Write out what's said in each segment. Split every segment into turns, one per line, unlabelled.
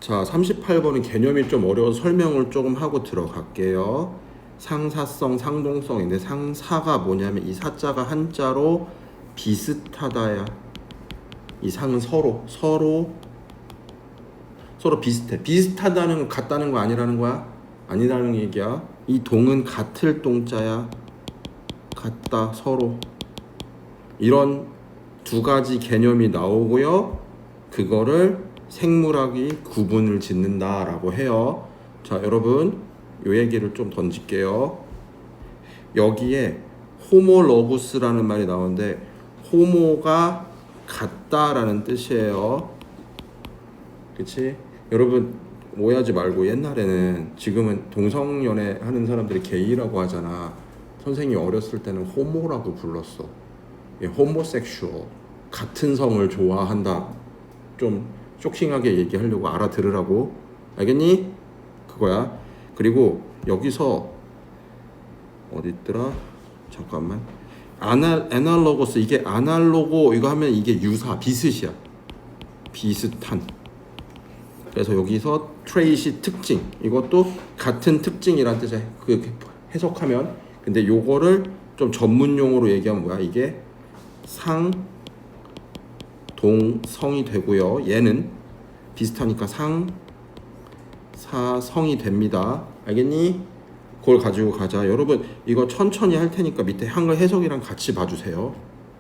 자, 38번은 개념이 좀 어려워서 설명을 조금 하고 들어갈게요. 상사성, 상동성인데 상사가 뭐냐면 이 사자가 한자로 비슷하다야. 이 상은 서로 비슷해. 비슷하다는 건 같다는 거 아니라는 거야? 아니라는 얘기야. 이 동은 같을 동자야. 같다, 서로. 이런 두 가지 개념이 나오고요. 그거를 생물학이 구분을 짓는다라고 해요. 자, 여러분, 요 얘기를 좀 던질게요. 여기에 호모로구스라는 말이 나오는데 호모가 같다라는 뜻이에요. 그치? 여러분 오해하지 말고 옛날에는 지금은 동성연애 하는 사람들이 게이라고 하잖아. 선생님이 어렸을 때는 호모라고 불렀어. 호모섹슈얼, 같은 성을 좋아한다. 좀 쇼킹하게 얘기하려고 알아들으라고. 알겠니? 그거야. 그리고 여기서 어디 있더라? 잠깐만. 애널로거스, 이게 아날로고 이거 하면 이게 유사, 비슷이야. 비슷한. 그래서 여기서 트레이시 특징, 이것도 같은 특징이란 뜻이야. 그 해석하면. 근데 요거를 좀 전문 용어로 얘기하면 뭐야? 이게 상동성이 되고요. 얘는 비슷하니까 사성이 됩니다. 알겠니? 그걸 가지고 가자. 여러분 이거 천천히 할 테니까 밑에 한글 해석이랑 같이 봐주세요.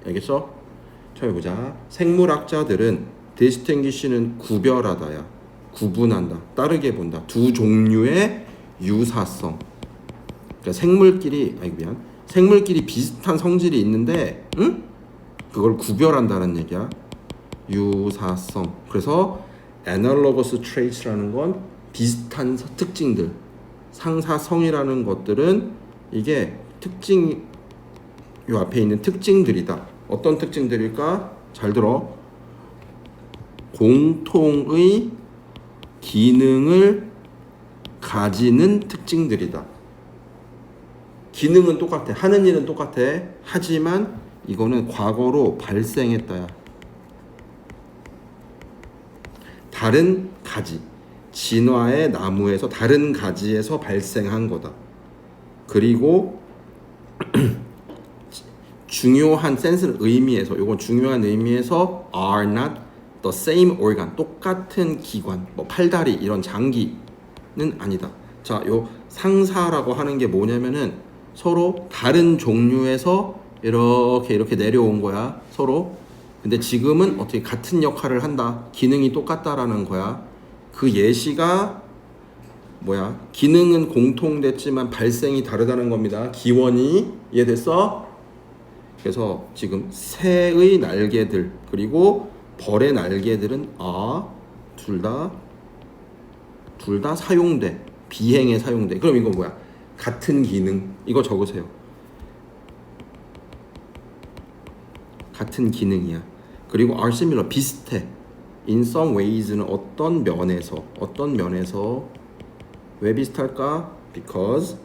알겠어? 자, 해보자. 생물학자들은 distinguish는 구별하다야. 구분한다. 따르게 본다. 두 종류의 유사성. 그러니까 생물끼리 비슷한 성질이 있는데, 응? 그걸 구별한다는 얘기야. 유사성. 그래서 analogous traits라는 건 비슷한 특징들. 상사성이라는 것들은 이게 특징, 요 앞에 있는 특징들이다. 어떤 특징들일까? 잘 들어. 공통의 기능을 가지는 특징들이다. 기능은 똑같아. 하는 일은 똑같아. 하지만 이거는 과거로 발생했다야. 다른 가지. 진화의 나무에서 다른 가지에서 발생한 거다. 그리고 중요한 센스를 의미에서, 이건 중요한 의미에서 are not the same organ, 똑같은 기관, 뭐 팔다리 이런 장기는 아니다. 자, 요 상사라고 하는 게 뭐냐면은 서로 다른 종류에서 이렇게 내려온 거야. 서로. 근데 지금은 어떻게 같은 역할을 한다. 기능이 똑같다라는 거야. 그 예시가 뭐야? 기능은 공통됐지만 발생이 다르다는 겁니다. 기원이. 이해됐어? 그래서 지금 새의 날개들 그리고 벌의 날개들은 둘 다 사용돼. 비행에 사용돼. 그럼 이건 뭐야? 같은 기능. 이거 적으세요. 같은 기능이야. 그리고 are similar, 비슷해. in some ways는 어떤 면에서 왜 비슷할까? because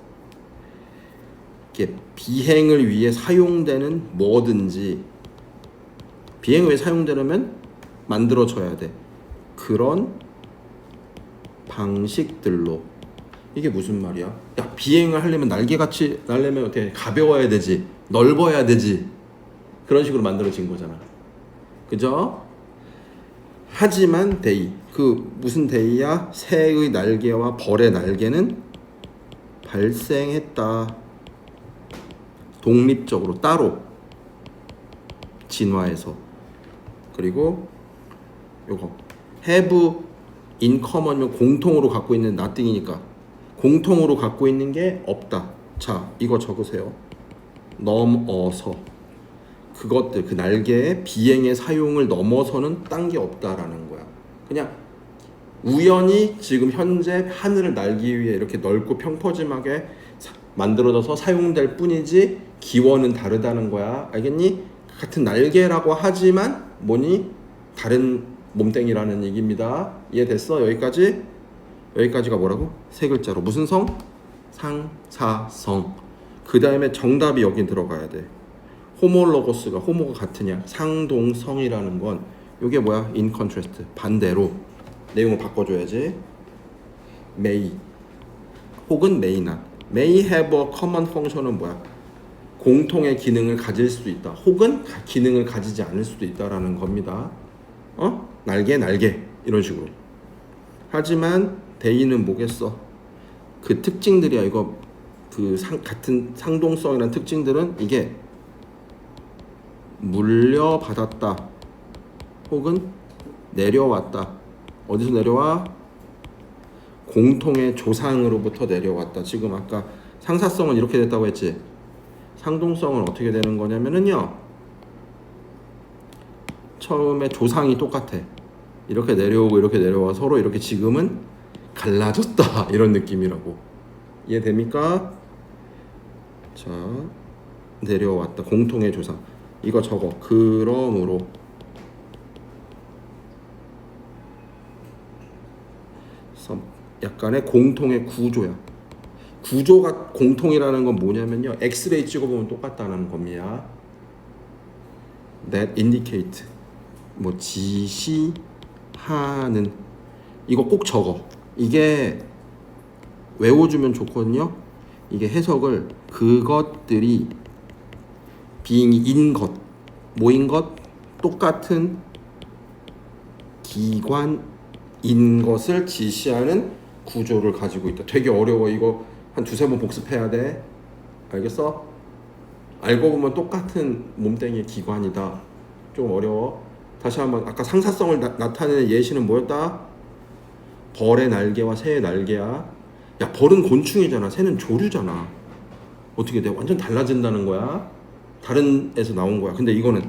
이게 비행을 위해 사용되는 뭐든지, 비행을 위해 사용되려면 만들어져야 돼. 그런 방식들로. 이게 무슨 말이야? 야, 비행을 하려면 날개같이 날려면 어떻게 가벼워야 되지, 넓어야 되지. 그런 식으로 만들어진 거잖아. 그죠? 하지만 그 무슨 데이야? 새의 날개와 벌의 날개는 발생했다. 독립적으로 따로 진화해서. 그리고 요거 have in common이면 공통으로 갖고 있는 nothing이니까 공통으로 갖고 있는 게 없다. 자, 이거 적으세요. 넘어서. 그것들, 그 날개의 비행의 사용을 넘어서는 딴 게 없다라는 거야. 그냥 우연히 지금 현재 하늘을 날기 위해 이렇게 넓고 평퍼짐하게 만들어져서 사용될 뿐이지 기원은 다르다는 거야. 알겠니? 같은 날개라고 하지만 뭐니? 다른 몸뚱이라는 얘기입니다. 이해됐어? 여기까지? 여기까지가 뭐라고? 세 글자로. 무슨 성? 상사성. 그 다음에 정답이 여기 들어가야 돼. 호모로거스가, 호모가 같으냐, 상동성이라는 건 이게 뭐야? in contrast, 반대로. 내용을 바꿔줘야지. may 혹은 may not. may have a common function은 뭐야? 공통의 기능을 가질 수도 있다. 혹은 기능을 가지지 않을 수도 있다라는 겁니다. 날개 이런 식으로. 하지만 they는 뭐겠어? 그 특징들이야. 이거 같은 상동성이라는 특징들은 이게 물려받았다 혹은 내려왔다. 어디서 내려와? 공통의 조상으로부터 내려왔다. 지금 아까 상사성은 이렇게 됐다고 했지. 상동성은 어떻게 되는 거냐면은요, 처음에 조상이 똑같아. 이렇게 내려오고 이렇게 내려와 서로 이렇게 지금은 갈라졌다 이런 느낌이라고. 이해됩니까? 자, 내려왔다. 공통의 조상. 이거 적어. 그러므로 약간의 공통의 구조야. 구조가 공통이라는 건 뭐냐면요, 엑스레이 찍어보면 똑같다는 겁니다. That indicate 뭐 지시하는, 이거 꼭 적어. 이게 외워주면 좋거든요. 이게 해석을 그것들이 being인 것, 뭐인 것, 똑같은 기관인 것을 지시하는 구조를 가지고 있다. 되게 어려워. 이거 한 두세 번 복습해야 돼. 알겠어? 알고 보면 똑같은 몸뚱이의 기관이다. 좀 어려워. 다시 한번. 아까 상사성을 나타내는 예시는 뭐였다? 벌의 날개와 새의 날개야. 야, 벌은 곤충이잖아. 새는 조류잖아. 어떻게 돼? 완전 달라진다는 거야. 다른 에서 나온 거야. 근데 이거는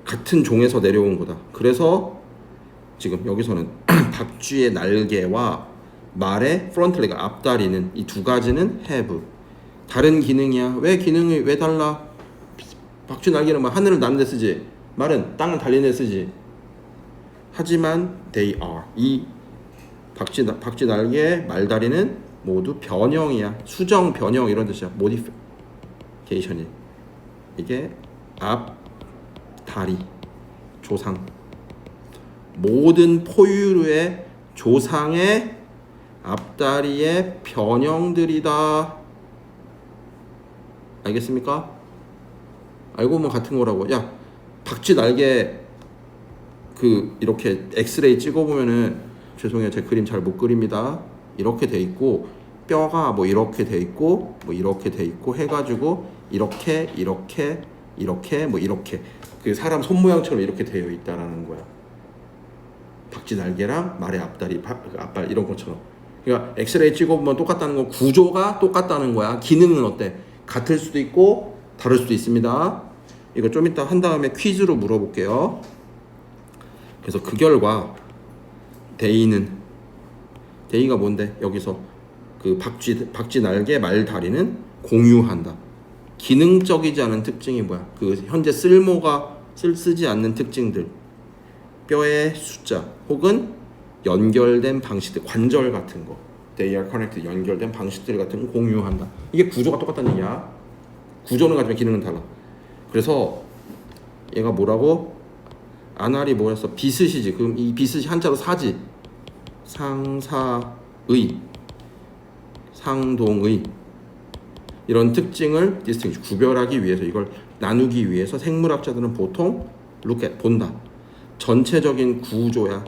같은 종에서 내려온 거다. 그래서 지금 여기서는 박쥐의 날개와 말의 프론트 레그, 앞다리는, 이 두 가지는 have. 다른 기능이야. 왜 기능이 왜 달라? 박쥐 날개는 막 하늘을 나는 데 쓰지. 말은 땅을 달리는 데 쓰지. 하지만 they are. 이 박쥐 날개, 말다리는 모두 변형이야. 수정, 변형 이런 뜻이야. modification이. 이게 앞, 다리, 조상. 모든 포유류의 조상의 앞다리의 변형들이다. 알겠습니까? 알고 보면 같은 거라고. 야, 박쥐 날개 이렇게 엑스레이 찍어보면은, 죄송해요, 제 그림 잘 못 그립니다. 이렇게 돼 있고, 뼈가 뭐 이렇게 돼 있고, 뭐 이렇게 돼 있고 해가지고 이렇게 뭐 이렇게 그 사람 손 모양처럼 이렇게 되어 있다라는 거야. 박쥐 날개랑 말의 앞다리, 앞발 이런 것처럼. 그러니까 엑스레이 찍어보면 똑같다는 건 구조가 똑같다는 거야. 기능은 어때? 같을 수도 있고 다를 수도 있습니다. 이거 좀 이따 한 다음에 퀴즈로 물어볼게요. 그래서 그 결과 데이가 뭔데? 여기서 그 박쥐 날개, 말 다리는 공유한다. 기능적이지 않은 특징이 뭐야? 그 현재 쓰지 않는 특징들. 뼈의 숫자 혹은 연결된 방식들, 관절 같은 거, they are connected, 연결된 방식들 같은 거 공유한다. 이게 구조가 똑같다는 얘기야. 구조는 같지만 기능은 달라. 그래서 얘가 뭐라고? 아날이 뭐였어? 비스시지. 그럼 이 비스시 한자로 사지. 상사의, 상동의 이런 특징을 distinguish, 구별하기 위해서, 이걸 나누기 위해서 생물학자들은 보통 look at, 본다. 전체적인 구조야.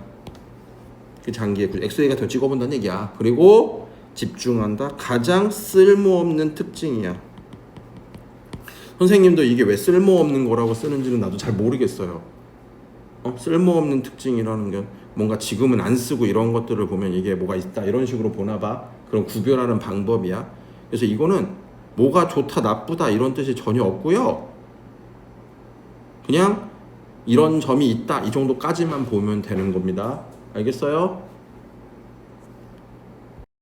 그 장기의 구조, 엑스레이 같은 거 찍어본다는 얘기야. 그리고 집중한다. 가장 쓸모없는 특징이야. 선생님도 이게 왜 쓸모없는 거라고 쓰는지는 나도 잘 모르겠어요. 쓸모없는 특징이라는 게 뭔가 지금은 안 쓰고 이런 것들을 보면 이게 뭐가 있다 이런 식으로 보나 봐. 그런 구별하는 방법이야. 그래서 이거는 뭐가 좋다 나쁘다 이런 뜻이 전혀 없고요. 그냥 이런 점이 있다 이 정도까지만 보면 되는 겁니다. 알겠어요?